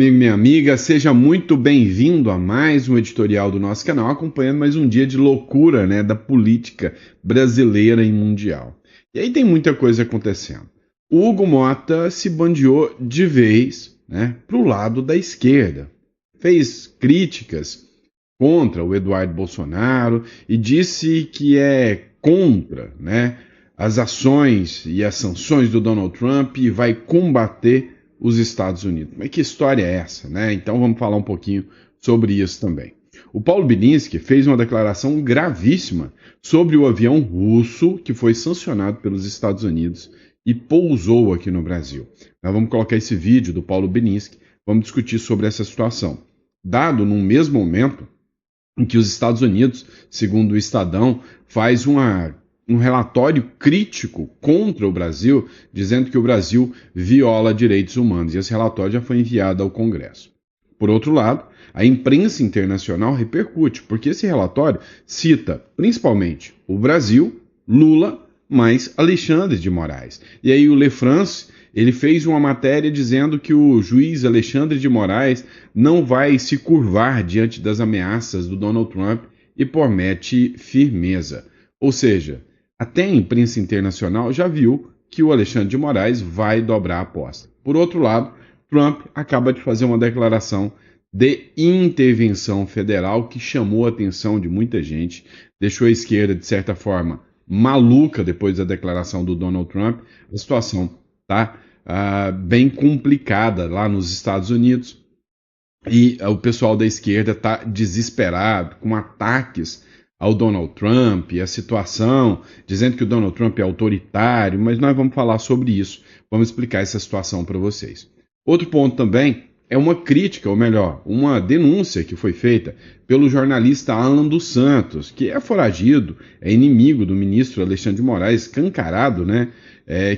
Amigo, minha amiga, seja muito bem-vindo a mais um editorial do nosso canal, acompanhando mais um dia de loucura, né, da política brasileira e mundial. E aí tem muita coisa acontecendo. O Hugo Mota se bandeou de vez, né, para o lado da esquerda. Fez críticas contra o Eduardo Bolsonaro e disse que é contra, né, as ações e as sanções do Donald Trump e vai combater os Estados Unidos. Mas que história é essa, né? Então vamos falar um pouquinho sobre isso também. O Paulo Bilinski fez uma declaração gravíssima sobre o avião russo que foi sancionado pelos Estados Unidos e pousou aqui no Brasil. Nós vamos colocar esse vídeo do Paulo Bilinski, vamos discutir sobre essa situação. Dado num mesmo momento em que os Estados Unidos, segundo o Estadão, faz um relatório crítico contra o Brasil, dizendo que o Brasil viola direitos humanos. E esse relatório já foi enviado ao Congresso. Por outro lado, a imprensa internacional repercute, porque esse relatório cita principalmente o Brasil, Lula, mais Alexandre de Moraes. E aí o Le France, ele fez uma matéria dizendo que o juiz Alexandre de Moraes não vai se curvar diante das ameaças do Donald Trump e promete firmeza. Ou seja, até a imprensa internacional já viu que o Alexandre de Moraes vai dobrar a aposta. Por outro lado, Trump acaba de fazer uma declaração de intervenção federal que chamou a atenção de muita gente, deixou a esquerda, de certa forma, maluca depois da declaração do Donald Trump. A situação está bem complicada lá nos Estados Unidos e o pessoal da esquerda está desesperado, com ataques ao Donald Trump, a situação, dizendo que o Donald Trump é autoritário, mas nós vamos falar sobre isso, vamos explicar essa situação para vocês. Outro ponto também é uma crítica, ou melhor, uma denúncia que foi feita pelo jornalista Alan dos Santos, que é foragido, é inimigo do ministro Alexandre de Moraes, escancarado, né?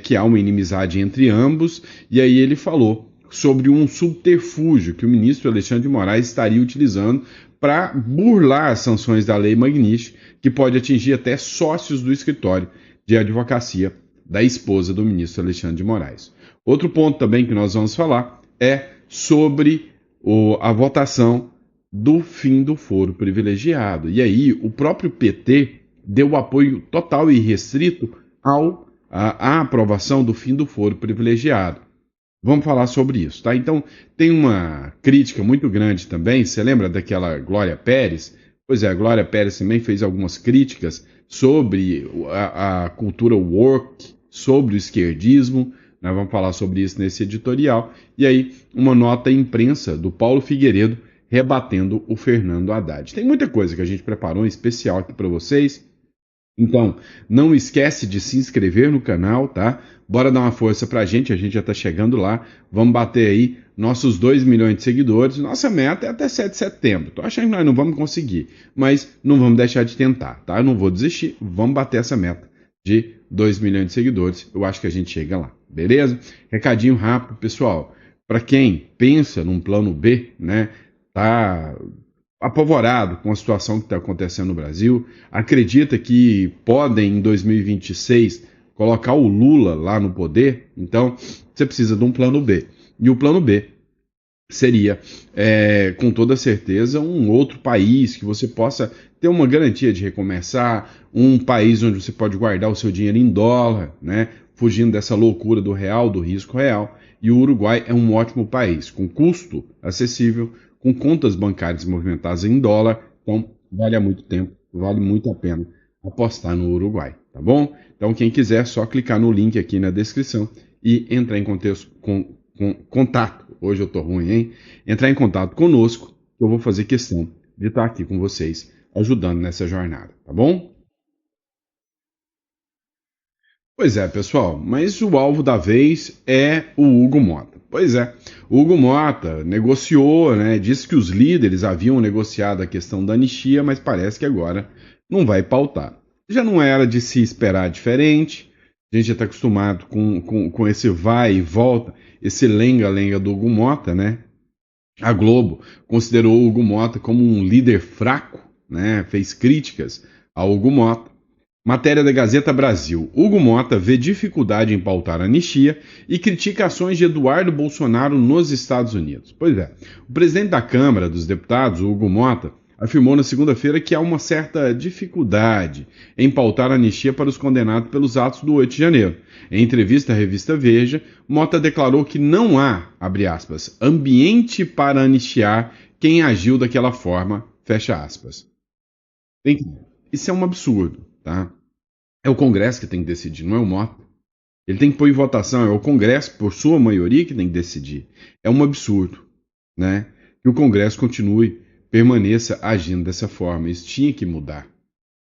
Que há uma inimizade entre ambos, e aí ele falou sobre um subterfúgio que o ministro Alexandre de Moraes estaria utilizando para burlar as sanções da Lei Magnitsky, que pode atingir até sócios do escritório de advocacia da esposa do ministro Alexandre de Moraes. Outro ponto também que nós vamos falar é sobre a votação do fim do foro privilegiado. E aí o próprio PT deu apoio total e restrito à aprovação do fim do foro privilegiado. Vamos falar sobre isso, tá? Então, tem uma crítica muito grande também. Você lembra daquela Glória Pérez? Pois é, a Glória Pérez também fez algumas críticas sobre a cultura woke, sobre o esquerdismo. Nós vamos falar sobre isso nesse editorial. E aí, uma nota à imprensa do Paulo Figueiredo rebatendo o Fernando Haddad. Tem muita coisa que a gente preparou em especial aqui para vocês. Então, não esquece de se inscrever no canal, tá? Bora dar uma força pra gente já tá chegando lá. Vamos bater aí nossos 2 milhões de seguidores. Nossa meta é até 7 de setembro. Tô achando que nós não vamos conseguir, mas não vamos deixar de tentar, tá? Eu não vou desistir, vamos bater essa meta de 2 milhões de seguidores. Eu acho que a gente chega lá, beleza? Recadinho rápido, pessoal. Para quem pensa num plano B, né? Tá apavorado com a situação que está acontecendo no Brasil, acredita que podem, em 2026, colocar o Lula lá no poder, então você precisa de um plano B. E o plano B seria, com toda certeza, um outro país que você possa ter uma garantia de recomeçar, um país onde você pode guardar o seu dinheiro em dólar, né, fugindo dessa loucura do real, do risco real. E o Uruguai é um ótimo país, com custo acessível, com contas bancárias movimentadas em dólar, então vale muito a pena apostar no Uruguai, tá bom? Então quem quiser, só clicar no link aqui na descrição e entrar em contato, hoje eu tô ruim, hein? Entrar em contato conosco, eu vou fazer questão de estar aqui com vocês, ajudando nessa jornada, tá bom? Pois é, pessoal, mas o alvo da vez é o Hugo Mota. Pois é, o Hugo Mota negociou, né, disse que os líderes haviam negociado a questão da anistia, mas parece que agora não vai pautar. Já não era de se esperar diferente, a gente já está acostumado com esse vai e volta, esse lenga-lenga do Hugo Mota, né? A Globo considerou o Hugo Mota como um líder fraco, né? Fez críticas ao Hugo Mota. Matéria da Gazeta Brasil. Hugo Mota vê dificuldade em pautar anistia e critica ações de Eduardo Bolsonaro nos Estados Unidos. Pois é, o presidente da Câmara dos Deputados, Hugo Mota, afirmou na segunda-feira que há uma certa dificuldade em pautar anistia para os condenados pelos atos do 8 de janeiro. Em entrevista à revista Veja, Mota declarou que não há, abre aspas, ambiente para anistiar quem agiu daquela forma, fecha aspas. Isso é um absurdo, tá? É o Congresso que tem que decidir, não é o Mota. Ele tem que pôr em votação, é o Congresso, por sua maioria, que tem que decidir. É um absurdo, né? Que o Congresso permaneça agindo dessa forma. Isso tinha que mudar.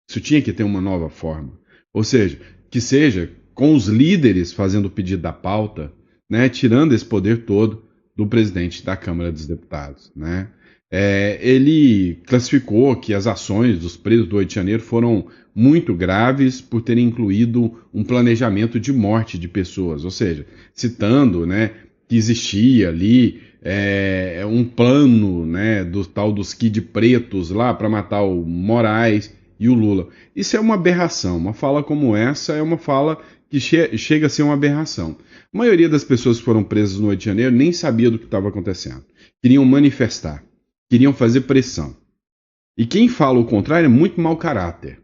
Isso tinha que ter uma nova forma. Ou seja, que seja com os líderes fazendo o pedido da pauta, né? Tirando esse poder todo do presidente da Câmara dos Deputados, né? Ele classificou que as ações dos presos do 8 de janeiro foram muito graves por terem incluído um planejamento de morte de pessoas, ou seja, citando, né, que existia ali um plano, né, do tal dos Kid Pretos lá para matar o Moraes e o Lula. Isso é uma aberração. Uma fala como essa é uma fala que chega a ser uma aberração. A maioria das pessoas que foram presas no 8 de janeiro nem sabia do que estava acontecendo. Queriam manifestar. Queriam fazer pressão. E quem fala o contrário é muito mau caráter.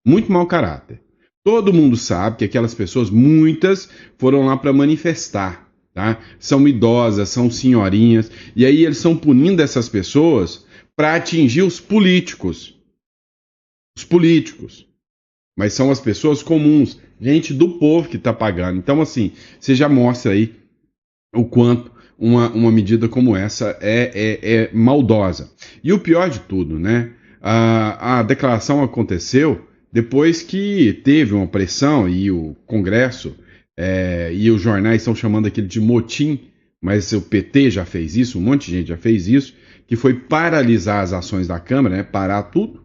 Muito mau caráter. Todo mundo sabe que aquelas pessoas, muitas, foram lá para manifestar. Tá? São idosas, são senhorinhas. E aí eles estão punindo essas pessoas para atingir os políticos. Os políticos. Mas são as pessoas comuns. Gente do povo que está pagando. Então, assim, você já mostra aí o quanto uma medida como essa é maldosa. E o pior de tudo, né? A declaração aconteceu depois que teve uma pressão e o Congresso e os jornais estão chamando aquilo de motim, mas o PT já fez isso, um monte de gente já fez isso, que foi paralisar as ações da Câmara, né? Parar tudo.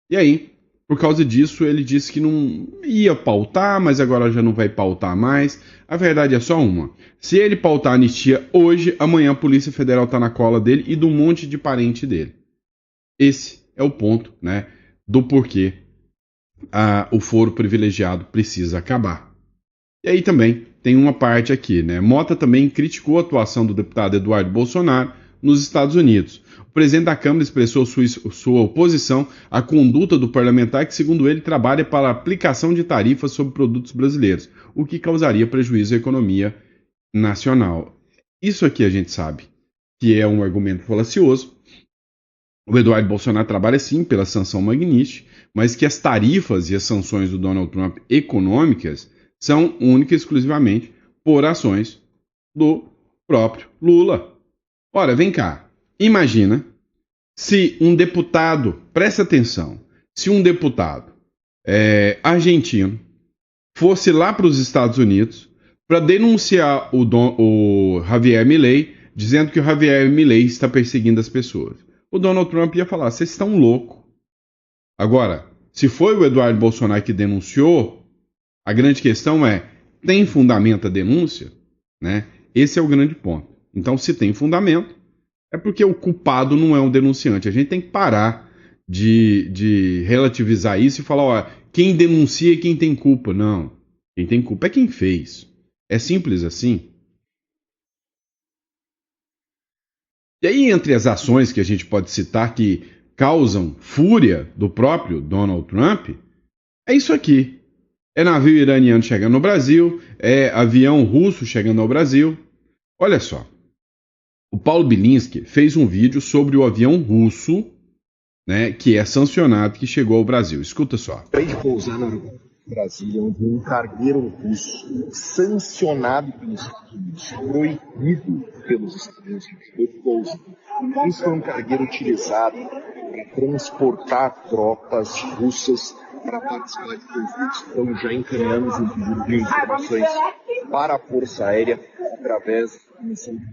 E aí, por causa disso, ele disse que não ia pautar, mas agora já não vai pautar mais. A verdade é só uma. Se ele pautar a anistia hoje, amanhã a Polícia Federal está na cola dele e do monte de parente dele. Esse é o ponto, né, do porquê o foro privilegiado precisa acabar. E aí também tem uma parte aqui, né? Mota também criticou a atuação do deputado Eduardo Bolsonaro nos Estados Unidos. O presidente da Câmara expressou sua oposição à conduta do parlamentar que, segundo ele, trabalha para a aplicação de tarifas sobre produtos brasileiros, o que causaria prejuízo à economia nacional. Isso aqui a gente sabe que é um argumento falacioso. O Eduardo Bolsonaro trabalha sim pela sanção Magnitsky, mas que as tarifas e as sanções do Donald Trump econômicas são única e exclusivamente por ações do próprio Lula. Ora, vem cá. Imagina se um deputado, presta atenção, se um deputado argentino fosse lá para os Estados Unidos para denunciar o Javier Milei, dizendo que o Javier Milei está perseguindo as pessoas. O Donald Trump ia falar, vocês estão loucos. Agora, se foi o Eduardo Bolsonaro que denunciou, a grande questão é, tem fundamento a denúncia? Né? Esse é o grande ponto. Então, se tem fundamento, é porque o culpado não é um denunciante. A gente tem que parar de relativizar isso e falar, ó, quem denuncia é quem tem culpa. Não, quem tem culpa é quem fez. É simples assim. E aí, entre as ações que a gente pode citar que causam fúria do próprio Donald Trump, é isso aqui. É navio iraniano chegando no Brasil, é avião russo chegando ao Brasil. Olha só. O Paulo Bilinski fez um vídeo sobre o avião russo, né, que é sancionado, que chegou ao Brasil. Escuta só. Para de pousar no Brasília, onde um cargueiro russo sancionado pelos Estados Unidos, proibido pelos Estados Unidos, foi pousar. Isso foi um cargueiro utilizado para transportar tropas russas para participar de conflitos. Então já encaminhamos um pedido de informações para a Força Aérea através da missão de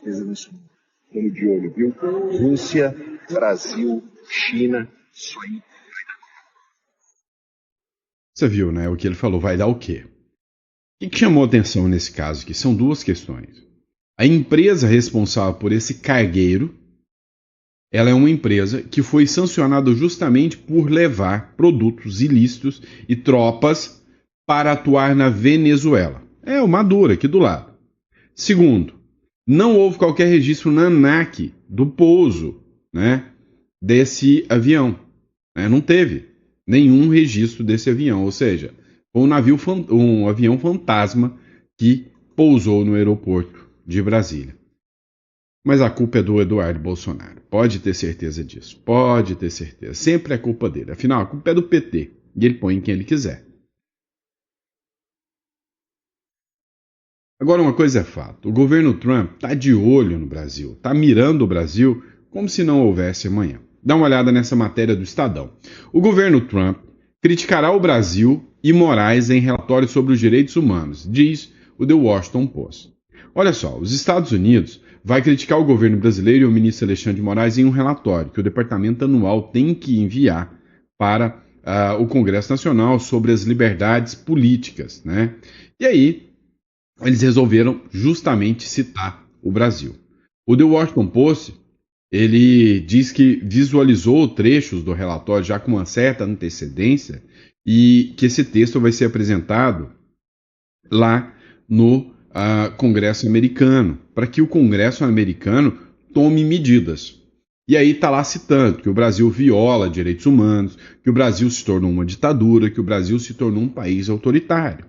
Estamos de olho, viu? Rússia, Brasil, China, isso aí. Você viu, né? O que ele falou, vai dar o quê? O que chamou atenção nesse caso aqui? São duas questões. A empresa responsável por esse cargueiro ela é uma empresa que foi sancionada justamente por levar produtos ilícitos e tropas para atuar na Venezuela. É o Maduro aqui do lado. Segundo, não houve qualquer registro na ANAC do pouso, né, desse avião. Não teve nenhum registro desse avião, ou seja, foi um avião fantasma que pousou no aeroporto de Brasília. Mas a culpa é do Eduardo Bolsonaro. Pode ter certeza disso. Pode ter certeza. Sempre é culpa dele. Afinal, a culpa é do PT. E ele põe em quem ele quiser. Agora, uma coisa é fato. O governo Trump está de olho no Brasil. Está mirando o Brasil como se não houvesse amanhã. Dá uma olhada nessa matéria do Estadão. O governo Trump criticará o Brasil e Moraes em relatório sobre os direitos humanos, diz o The Washington Post. Olha só, os Estados Unidos vai criticar o governo brasileiro e o ministro Alexandre de Moraes em um relatório que o Departamento Anual tem que enviar para o Congresso Nacional sobre as liberdades políticas, né? E aí, eles resolveram justamente citar o Brasil. O The Washington Post, ele diz que visualizou trechos do relatório já com uma certa antecedência e que esse texto vai ser apresentado lá no Congresso americano, para que o Congresso americano tome medidas. E aí está lá citando que o Brasil viola direitos humanos, que o Brasil se tornou uma ditadura, que o Brasil se tornou um país autoritário.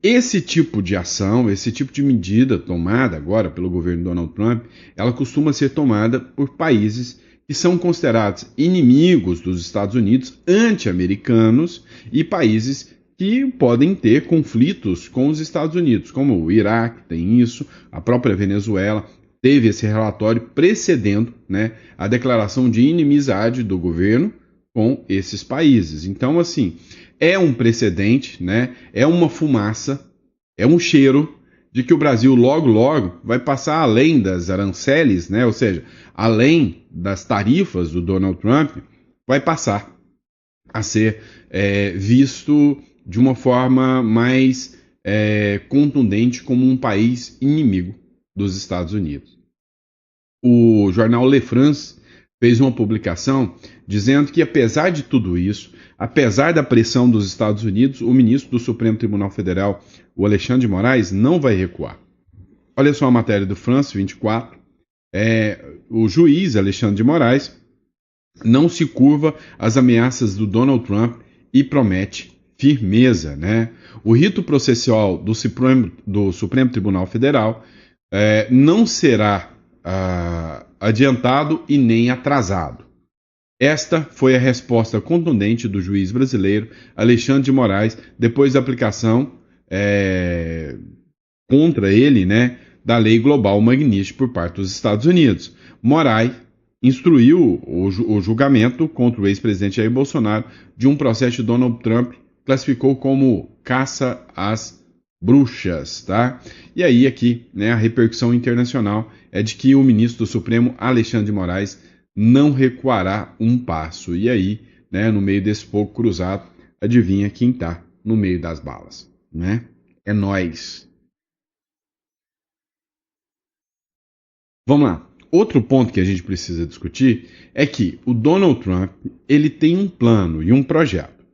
Esse tipo de ação, esse tipo de medida tomada agora pelo governo Donald Trump, ela costuma ser tomada por países que são considerados inimigos dos Estados Unidos, anti-americanos, e países que podem ter conflitos com os Estados Unidos, como o Iraque tem isso, a própria Venezuela teve esse relatório precedendo, né, a declaração de inimizade do governo com esses países. Então, assim, é um precedente, né, é uma fumaça, é um cheiro de que o Brasil logo, logo vai passar além das aranceles, né, ou seja, além das tarifas do Donald Trump, vai passar a ser visto de uma forma mais contundente como um país inimigo dos Estados Unidos. O jornal Le France fez uma publicação dizendo que, apesar de tudo isso, apesar da pressão dos Estados Unidos, o ministro do Supremo Tribunal Federal, o Alexandre de Moraes, não vai recuar. Olha só a matéria do France 24. O juiz Alexandre de Moraes não se curva às ameaças do Donald Trump e promete firmeza, né? O rito processual do Supremo Tribunal Federal não será adiantado e nem atrasado. Esta foi a resposta contundente do juiz brasileiro Alexandre de Moraes depois da aplicação contra ele, né, da Lei Global Magnitsky por parte dos Estados Unidos. Moraes instruiu o julgamento contra o ex-presidente Jair Bolsonaro de um processo de Donald Trump, classificou como caça às bruxas, tá? E aí aqui, né, a repercussão internacional é de que o ministro do Supremo, Alexandre de Moraes, não recuará um passo. E aí, né, no meio desse fogo cruzado, adivinha quem está no meio das balas, né? É nós. Vamos lá. Outro ponto que a gente precisa discutir é que o Donald Trump, ele tem um plano e um projeto.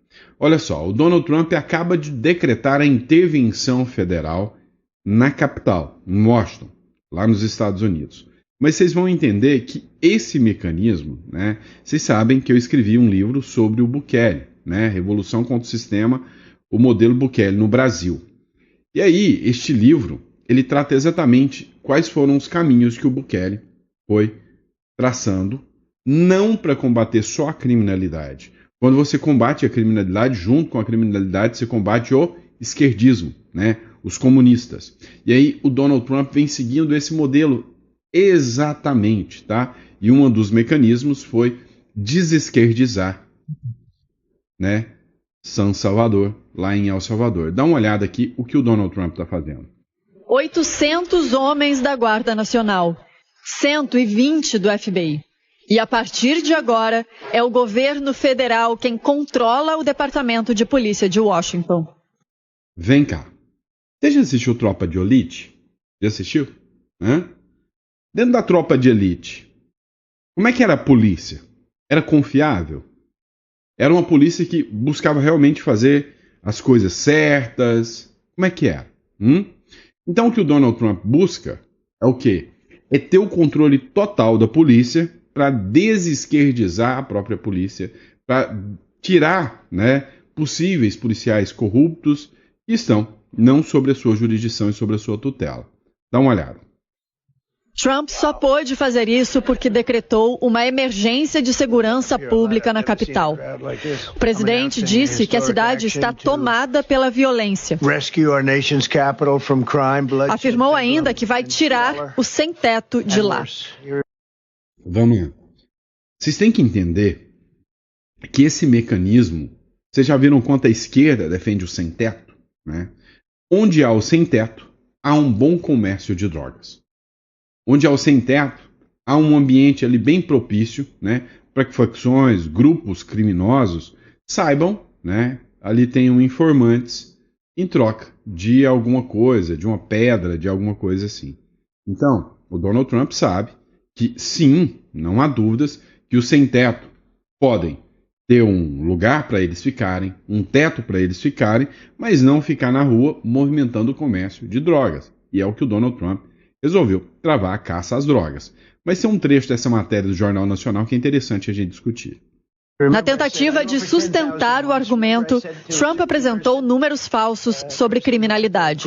Olha só, o Donald Trump acaba de decretar a intervenção federal na capital, em Washington, lá nos Estados Unidos. Mas vocês vão entender que esse mecanismo, né, vocês sabem que eu escrevi um livro sobre o Bukele, né, Revolução contra o Sistema, o modelo Bukele no Brasil. E aí, este livro, ele trata exatamente quais foram os caminhos que o Bukele foi traçando, não para combater só a criminalidade. Quando você combate a criminalidade, junto com a criminalidade, você combate o esquerdismo, né, os comunistas. E aí o Donald Trump vem seguindo esse modelo exatamente, tá? E um dos mecanismos foi desesquerdizar, né, San Salvador, lá em El Salvador. Dá uma olhada aqui o que o Donald Trump está fazendo. 800 homens da Guarda Nacional, 120 do FBI. E a partir de agora, é o governo federal quem controla o Departamento de Polícia de Washington. Vem cá. Você já assistiu Tropa de Elite? Já assistiu? Dentro da Tropa de Elite, Como é que era a polícia? Era confiável? Era uma polícia que buscava realmente fazer as coisas certas? Como é que era? Então o que o Donald Trump busca é o quê? É ter o controle total da polícia para desesquerdizar a própria polícia, para tirar, né, possíveis policiais corruptos que estão não sobre a sua jurisdição e sobre a sua tutela. Dá uma olhada. Trump só pôde fazer isso porque decretou uma emergência de segurança pública na capital. O presidente disse que a cidade está tomada pela violência. Afirmou ainda que vai tirar o sem-teto de lá. Vamos lá. Vocês têm que entender que esse mecanismo, vocês já viram quanto a esquerda defende o sem-teto, né? Onde há o sem-teto, há um bom comércio de drogas. Onde há o sem-teto, há um ambiente ali bem propício, né, para que facções, grupos criminosos saibam, né, ali tenham informantes em troca de alguma coisa, de uma pedra, de alguma coisa assim. Então, o Donald Trump sabe que sim, não há dúvidas, que os sem-teto podem ter um lugar para eles ficarem, um teto para eles ficarem, mas não ficar na rua movimentando o comércio de drogas. E é o que o Donald Trump resolveu travar a caça às drogas. Mas tem um trecho dessa matéria do Jornal Nacional que é interessante a gente discutir. Na tentativa de sustentar o argumento, Trump apresentou números falsos sobre criminalidade.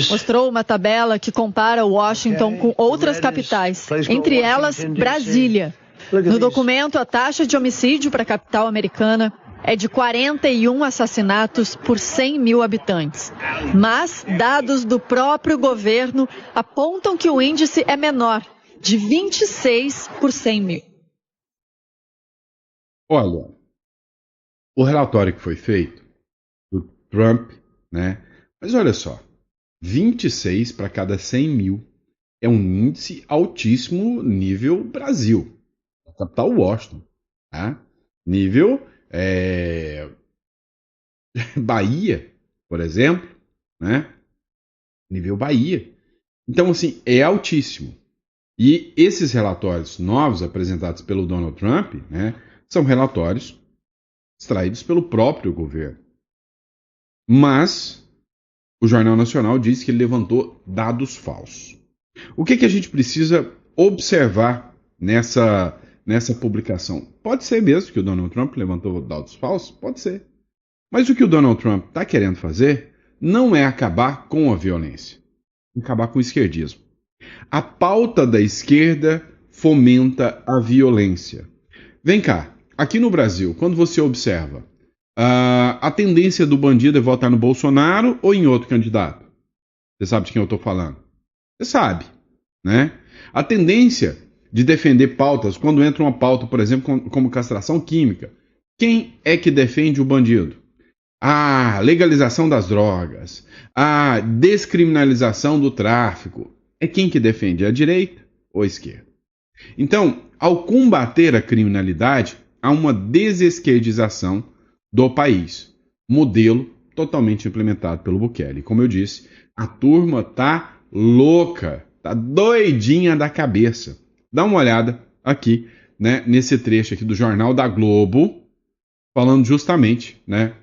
Mostrou uma tabela que compara Washington com outras capitais, entre elas Brasília. No documento, a taxa de homicídio para a capital americana é de 41 assassinatos por 100 mil habitantes. Mas dados do próprio governo apontam que o índice é menor, de 26 por 100 mil. Olha, o relatório que foi feito do Trump, né? Mas olha só, 26 para cada 100 mil é um índice altíssimo nível Brasil, a capital Washington, tá? Nível Bahia, por exemplo, né? Nível Bahia. Então, assim, é altíssimo. E esses relatórios novos apresentados pelo Donald Trump, né, são relatórios extraídos pelo próprio governo. Mas o Jornal Nacional diz que ele levantou dados falsos. O que a gente precisa observar nessa publicação? Pode ser mesmo que o Donald Trump levantou dados falsos? Pode ser. Mas o que o Donald Trump está querendo fazer não é acabar com a violência, acabar com o esquerdismo. A pauta da esquerda fomenta a violência. Vem cá, aqui no Brasil, quando você observa, a tendência do bandido é votar no Bolsonaro ou em outro candidato? Você sabe de quem eu estou falando? Você sabe, né? A tendência de defender pautas, quando entra uma pauta, por exemplo, como castração química, quem é que defende o bandido? A legalização das drogas, a descriminalização do tráfico. É quem que defende? A direita ou a esquerda? Então, ao combater a criminalidade, há uma desesquerdização do país. Modelo totalmente implementado pelo Bukele. Como eu disse, a turma tá louca, tá doidinha da cabeça. Dá uma olhada aqui, né, nesse trecho aqui do Jornal da Globo, falando justamente, né,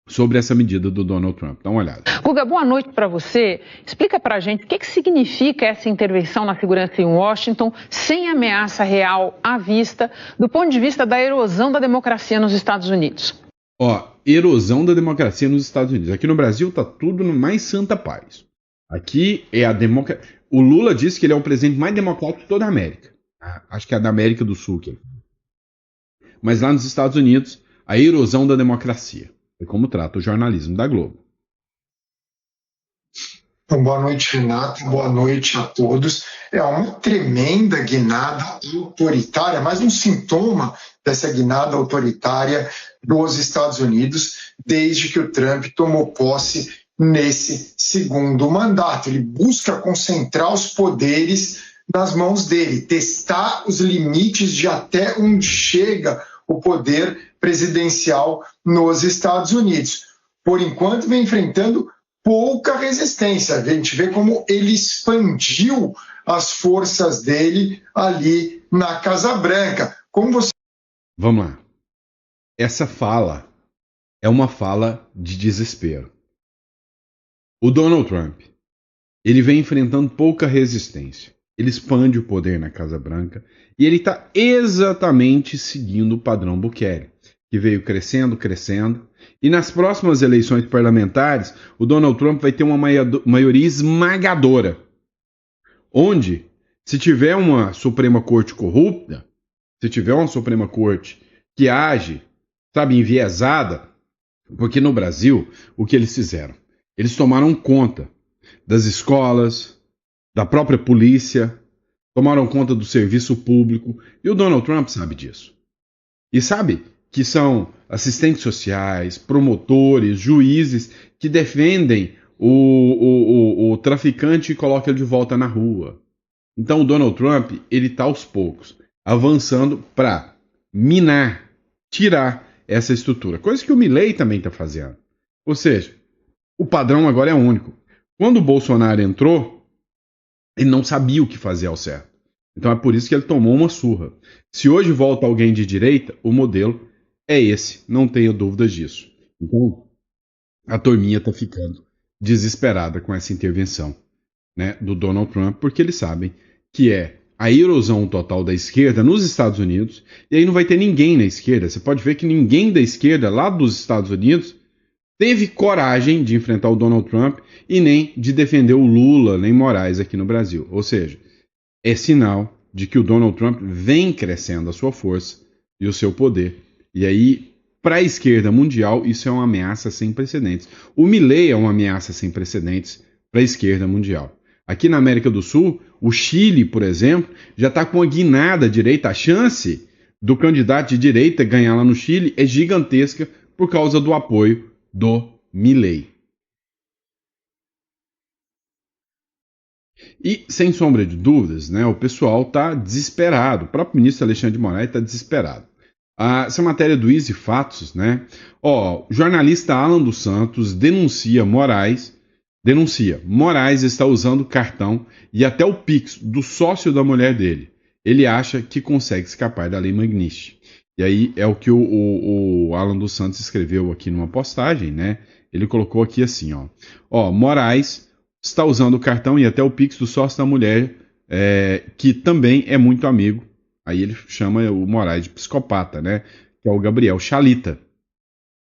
sobre essa medida do Donald Trump. Dá uma olhada. Guga, boa noite para você. Explica para a gente o que significa essa intervenção na segurança em Washington sem ameaça real à vista, do ponto de vista da erosão da democracia nos Estados Unidos. Erosão da democracia nos Estados Unidos. Aqui no Brasil tá tudo no mais santa paz. Aqui é a democracia. O Lula disse que ele é o presidente mais democrático de toda a América. Acho que é da América do Sul. Mas lá nos Estados Unidos, a erosão da democracia. É como trata o jornalismo da Globo. Então, boa noite, Renato. Boa noite a todos. É uma tremenda guinada autoritária, mais um sintoma dessa guinada autoritária dos Estados Unidos desde que o Trump tomou posse nesse segundo mandato. Ele busca concentrar os poderes nas mãos dele, testar os limites de até onde chega o poder presidencial nos Estados Unidos. Por enquanto, vem enfrentando pouca resistência. A gente vê como ele expandiu as forças dele ali na Casa Branca. Como você... Vamos lá. Essa fala é uma fala de desespero. O Donald Trump, ele vem enfrentando pouca resistência. Ele expande o poder na Casa Branca e ele está exatamente seguindo o padrão Bukele, que veio crescendo, crescendo. E nas próximas eleições parlamentares, o Donald Trump vai ter uma maioria esmagadora. Onde, se tiver uma Suprema Corte corrupta, se tiver uma Suprema Corte que age, sabe, enviesada, porque no Brasil, o que eles fizeram? Eles tomaram conta das escolas, da própria polícia, tomaram conta do serviço público, e o Donald Trump sabe disso. E sabe que são assistentes sociais, promotores, juízes que defendem o traficante e colocam ele de volta na rua. Então o Donald Trump, ele está aos poucos avançando para minar, tirar essa estrutura. Coisa que o Milei também está fazendo. Ou seja, o padrão agora é único. Quando o Bolsonaro entrou, ele não sabia o que fazer ao certo. Então é por isso que ele tomou uma surra. Se hoje volta alguém de direita, o modelo é esse, não tenha dúvidas disso. Então, a turminha está ficando desesperada com essa intervenção, né, do Donald Trump, porque eles sabem que é a erosão total da esquerda nos Estados Unidos, e aí não vai ter ninguém na esquerda. Você pode ver que ninguém da esquerda lá dos Estados Unidos teve coragem de enfrentar o Donald Trump e nem de defender o Lula, nem Moraes aqui no Brasil. Ou seja, é sinal de que o Donald Trump vem crescendo a sua força e o seu poder. E aí, para a esquerda mundial, isso é uma ameaça sem precedentes. O Milei é uma ameaça sem precedentes para a esquerda mundial. Aqui na América do Sul, o Chile, por exemplo, já está com a guinada à direita. A chance do candidato de direita ganhar lá no Chile é gigantesca por causa do apoio do Milei. E, sem sombra de dúvidas, né, o pessoal está desesperado. O próprio ministro Alexandre de Moraes está desesperado. Essa matéria do Easy Fatos, né? O jornalista Alan dos Santos denuncia Moraes está usando cartão e até o Pix do sócio da mulher dele. Ele acha que consegue escapar da lei Magnitsky. E aí é o que o Alan dos Santos escreveu aqui numa postagem, né? Ele colocou aqui assim, Moraes está usando o cartão e até o Pix do sócio da mulher, que também é muito amigo. Aí ele chama o Moraes de psicopata, né? Que é o Gabriel Chalita.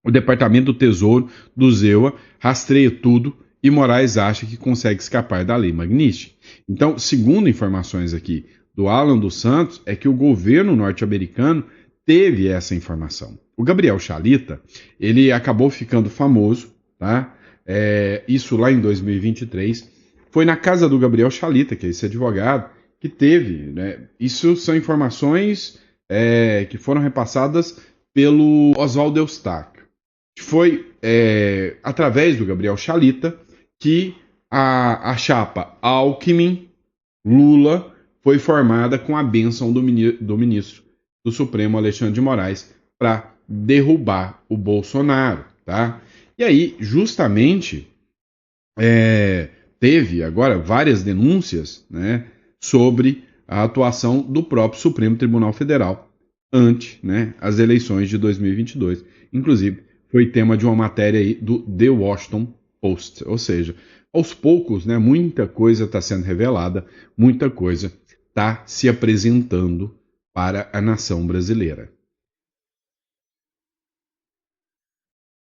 O Departamento do Tesouro do Zewa rastreia tudo e Moraes acha que consegue escapar da lei Magnitsky. Então, segundo informações aqui do Alan dos Santos, é que o governo norte-americano teve essa informação. O Gabriel Chalita, ele acabou ficando famoso, tá? Isso lá em 2023. Foi na casa do Gabriel Chalita, que é esse advogado, que teve, né? Isso são informações que foram repassadas pelo Oswaldo Eustáquio. Foi através do Gabriel Chalita que a chapa Alckmin-Lula foi formada com a bênção do ministro do Supremo Alexandre de Moraes para derrubar o Bolsonaro, tá? E aí, justamente, teve agora várias denúncias, né, sobre a atuação do próprio Supremo Tribunal Federal ante, né, as eleições de 2022. Inclusive, foi tema de uma matéria aí do The Washington Post. Ou seja, aos poucos, né, muita coisa está sendo revelada, muita coisa está se apresentando para a nação brasileira.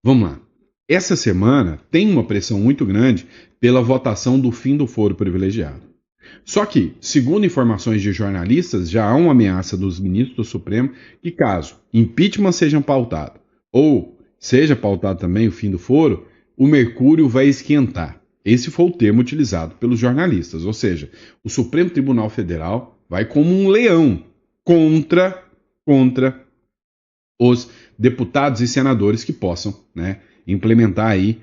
Vamos lá. Essa semana tem uma pressão muito grande pela votação do fim do foro privilegiado. Só que, segundo informações de jornalistas, já há uma ameaça dos ministros do Supremo que, caso impeachment seja pautado ou seja pautado também o fim do foro, o mercúrio vai esquentar. Esse foi o termo utilizado pelos jornalistas. Ou seja, o Supremo Tribunal Federal vai como um leão contra os deputados e senadores que possam, né, implementar aí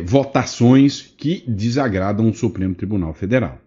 votações que desagradam o Supremo Tribunal Federal.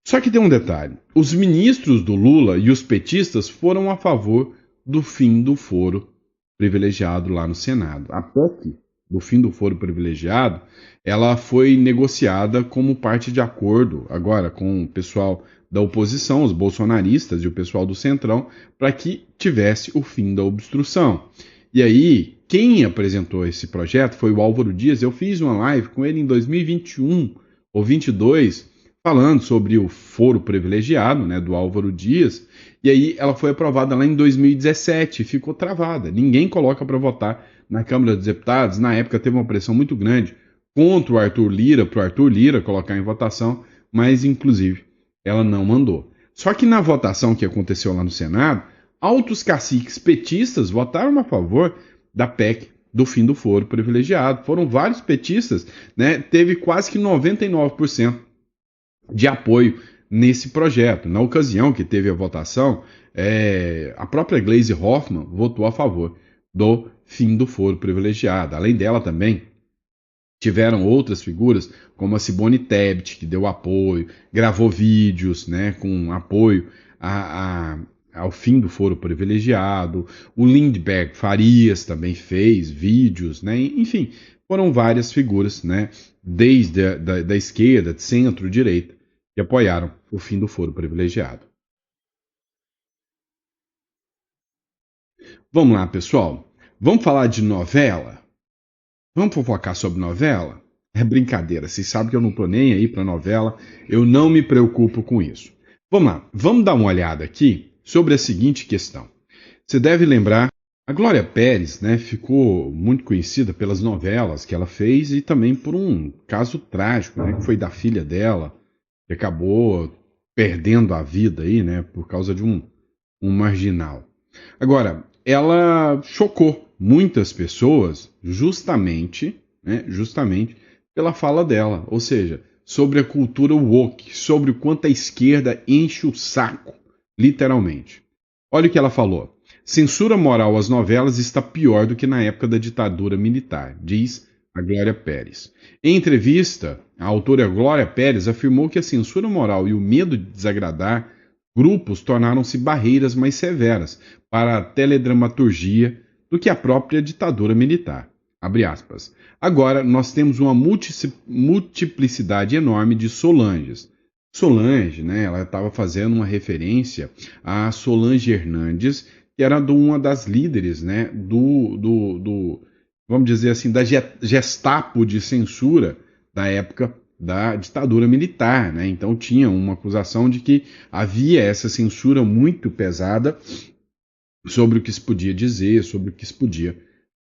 Só que tem um detalhe: os ministros do Lula e os petistas foram a favor do fim do foro privilegiado lá no Senado. A PEC do fim do foro privilegiado, ela foi negociada como parte de acordo agora com o pessoal da oposição, os bolsonaristas e o pessoal do Centrão, para que tivesse o fim da obstrução. E aí, quem apresentou esse projeto foi o Álvaro Dias. Eu fiz uma live com ele em 2021 ou 2022, falando sobre o foro privilegiado, né, do Álvaro Dias, e aí ela foi aprovada lá em 2017 e ficou travada. Ninguém coloca para votar na Câmara dos Deputados. Na época teve uma pressão muito grande contra o Arthur Lira, para o Arthur Lira colocar em votação, mas inclusive ela não mandou. Só que na votação que aconteceu lá no Senado, altos caciques petistas votaram a favor da PEC do fim do foro privilegiado. Foram vários petistas, né? Teve quase que 99% de apoio nesse projeto. Na ocasião que teve a votação, a própria Gleisi Hoffmann votou a favor do fim do foro privilegiado. Além dela também tiveram outras figuras, como a Simone Tebet, que deu apoio, gravou vídeos, né, com apoio ao fim do foro privilegiado. O Lindbergh Farias também fez vídeos, né, enfim, foram várias figuras, né, desde da esquerda, de centro-direita, que apoiaram o fim do foro privilegiado. Vamos lá, pessoal. Vamos falar de novela? Vamos fofocar sobre novela? É brincadeira, vocês sabem que eu não tô nem aí pra novela, eu não me preocupo com isso. Vamos lá, vamos dar uma olhada aqui sobre a seguinte questão. Você deve lembrar, a Glória Pérez, né, ficou muito conhecida pelas novelas que ela fez e também por um caso trágico, né, que foi da filha dela, que acabou perdendo a vida aí, né, por causa de um marginal. Agora, ela chocou muitas pessoas justamente pela fala dela, ou seja, sobre a cultura woke, sobre o quanto a esquerda enche o saco, literalmente. Olha o que ela falou. Censura moral às novelas está pior do que na época da ditadura militar, diz a Glória Pérez. Em entrevista, a autora Glória Pérez afirmou que a censura moral e o medo de desagradar grupos tornaram-se barreiras mais severas para a teledramaturgia do que a própria ditadura militar. Abre aspas. Agora, nós temos uma multiplicidade enorme de Solanges. Solange, né, ela estava fazendo uma referência a Solange Hernandes, que era uma das líderes, né, vamos dizer assim, da Gestapo de censura da época da ditadura militar, né? Então tinha uma acusação de que havia essa censura muito pesada sobre o que se podia dizer, sobre o que se podia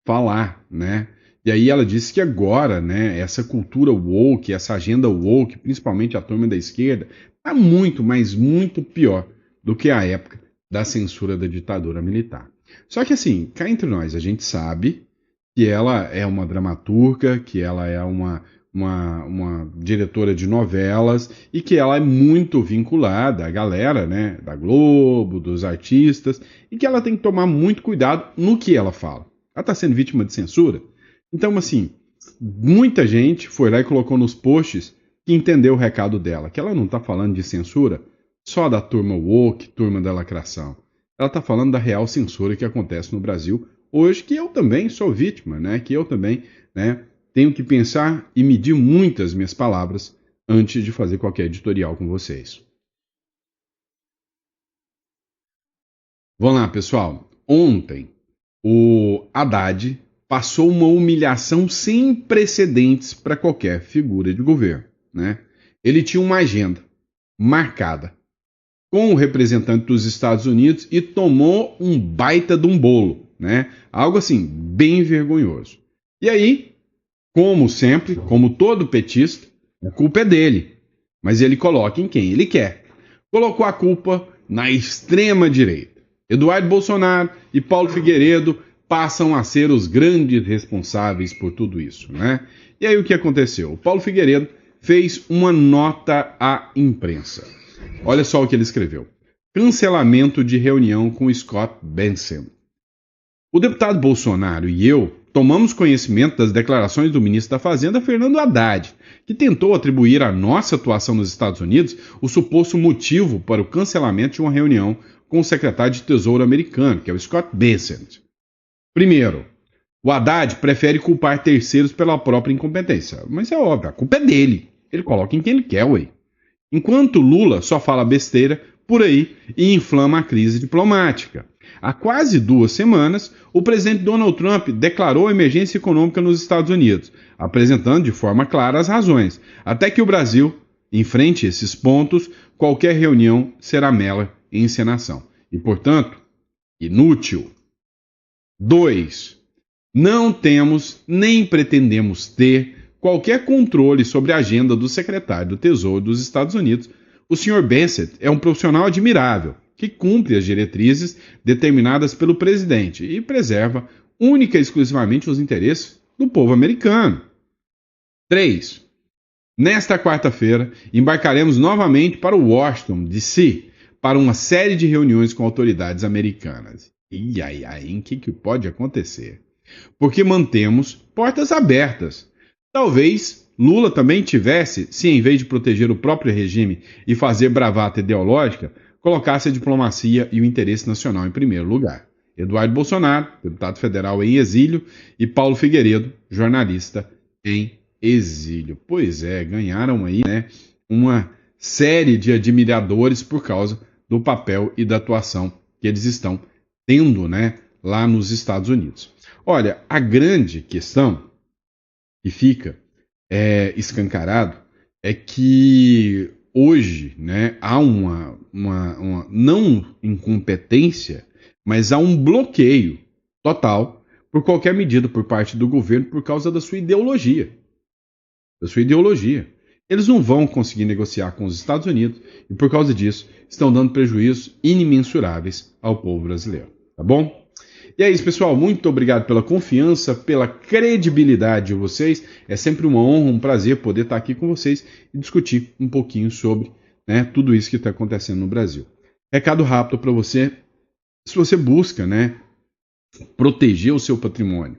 falar, né? E aí ela disse que agora, né, essa cultura woke, essa agenda woke, principalmente a turma da esquerda, está muito, mas muito pior do que a época da censura da ditadura militar. Só que assim, cá entre nós, a gente sabe que ela é uma dramaturga, que ela é uma diretora de novelas e que ela é muito vinculada à galera, né, da Globo, dos artistas, e que ela tem que tomar muito cuidado no que ela fala. Ela está sendo vítima de censura. Então, assim, muita gente foi lá e colocou nos posts que entendeu o recado dela, que ela não está falando de censura só da turma woke, turma da lacração. Ela está falando da real censura que acontece no Brasil hoje, que eu também sou vítima, né, que eu também, né, tenho que pensar e medir muitas minhas palavras antes de fazer qualquer editorial com vocês. Vamos lá, pessoal. Ontem, o Haddad passou uma humilhação sem precedentes para qualquer figura de governo, né? Ele tinha uma agenda marcada com o representante dos Estados Unidos e tomou um baita de um bolo, né? Algo assim, bem vergonhoso. E aí, como sempre, como todo petista, a culpa é dele. Mas ele coloca em quem ele quer. Colocou a culpa na extrema-direita. Eduardo Bolsonaro e Paulo Figueiredo passam a ser os grandes responsáveis por tudo isso, né? E aí o que aconteceu? O Paulo Figueiredo fez uma nota à imprensa. Olha só o que ele escreveu. Cancelamento de reunião com Scott Bessent. O deputado Bolsonaro e eu tomamos conhecimento das declarações do ministro da Fazenda, Fernando Haddad, que tentou atribuir à nossa atuação nos Estados Unidos o suposto motivo para o cancelamento de uma reunião com o secretário de Tesouro americano, que é o Scott Bessent. Primeiro, O Haddad prefere culpar terceiros pela própria incompetência. Mas é óbvio, a culpa é dele. Ele coloca em quem ele quer, ué. Enquanto Lula só fala besteira por aí e inflama a crise diplomática. Há quase 2 semanas, o presidente Donald Trump declarou emergência econômica nos Estados Unidos, apresentando de forma clara as razões. Até que o Brasil enfrente esses pontos, qualquer reunião será mera encenação. E, portanto, inútil. 2. Não temos nem pretendemos ter qualquer controle sobre a agenda do secretário do Tesouro dos Estados Unidos. O Sr. Bassett é um profissional admirável, que cumpre as diretrizes determinadas pelo presidente e preserva única e exclusivamente os interesses do povo americano. 3. Nesta quarta-feira, embarcaremos novamente para Washington, D.C., para uma série de reuniões com autoridades americanas. E aí, o que pode acontecer? Porque mantemos portas abertas. Talvez Lula também tivesse, se em vez de proteger o próprio regime e fazer bravata ideológica, colocasse a diplomacia e o interesse nacional em primeiro lugar. Eduardo Bolsonaro, deputado federal em exílio, e Paulo Figueiredo, jornalista em exílio. Pois é, ganharam aí, né, uma série de admiradores por causa do papel e da atuação que eles estão tendo, né, lá nos Estados Unidos. Olha, a grande questão que fica escancarado é que hoje, né, há uma não incompetência, mas há um bloqueio total por qualquer medida por parte do governo por causa da sua ideologia. Eles não vão conseguir negociar com os Estados Unidos e, por causa disso, estão dando prejuízos inimensuráveis ao povo brasileiro. Tá bom? E é isso, pessoal. Muito obrigado pela confiança, pela credibilidade de vocês. É sempre uma honra, um prazer poder estar aqui com vocês e discutir um pouquinho sobre, né, tudo isso que está acontecendo no Brasil. Recado rápido para você. Se você busca, né, proteger o seu patrimônio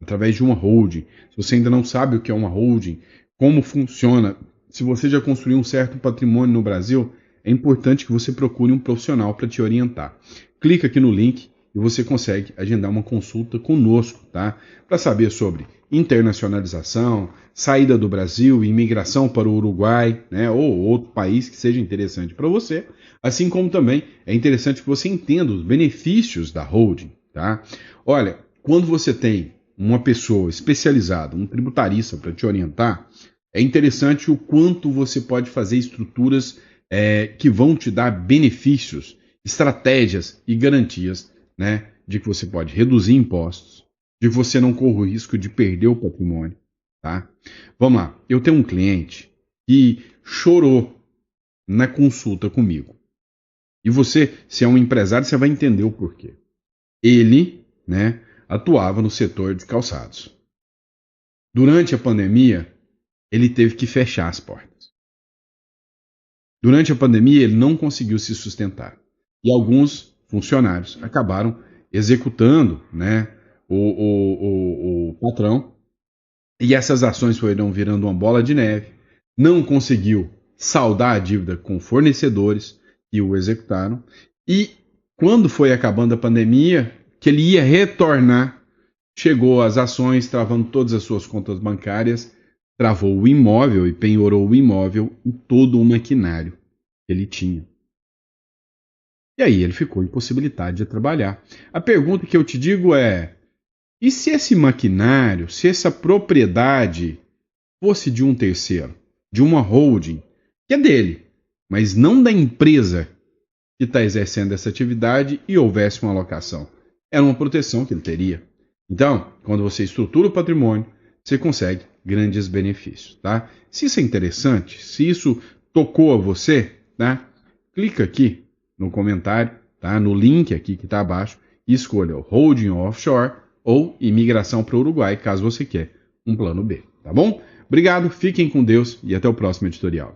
através de uma holding, se você ainda não sabe o que é uma holding, como funciona, se você já construiu um certo patrimônio no Brasil, é importante que você procure um profissional para te orientar. Clica aqui no link e você consegue agendar uma consulta conosco, tá? Para saber sobre internacionalização, saída do Brasil, imigração para o Uruguai, né? Ou outro país que seja interessante para você. Assim como também é interessante que você entenda os benefícios da holding, tá? Olha, quando você tem uma pessoa especializada, um tributarista para te orientar, é interessante o quanto você pode fazer estruturas que vão te dar benefícios, estratégias e garantias, né, de que você pode reduzir impostos, de que você não corra o risco de perder o patrimônio, tá? Vamos lá, eu tenho um cliente que chorou na consulta comigo. E você, se é um empresário, você vai entender o porquê. Ele, né, atuava no setor de calçados. Durante a pandemia, ele teve que fechar as portas. Durante a pandemia, ele não conseguiu se sustentar. E alguns funcionários acabaram executando, né, o patrão. E essas ações foram virando uma bola de neve. Não conseguiu saldar a dívida com fornecedores que o executaram. E quando foi acabando a pandemia, que ele ia retornar, chegou às ações, travando todas as suas contas bancárias, travou o imóvel e penhorou o imóvel e todo o maquinário que ele tinha. E aí ele ficou impossibilitado de trabalhar. A pergunta que eu te digo é, e se esse maquinário, se essa propriedade fosse de um terceiro, de uma holding, que é dele, mas não da empresa que está exercendo essa atividade e houvesse uma alocação? Era uma proteção que ele teria. Então, quando você estrutura o patrimônio, você consegue grandes benefícios, tá? Se isso é interessante, se isso tocou a você, tá? Clica aqui no comentário, tá? No link aqui que está abaixo e escolha o Holding Offshore ou Imigração para o Uruguai, caso você queira um plano B, tá bom? Obrigado, fiquem com Deus e até o próximo editorial.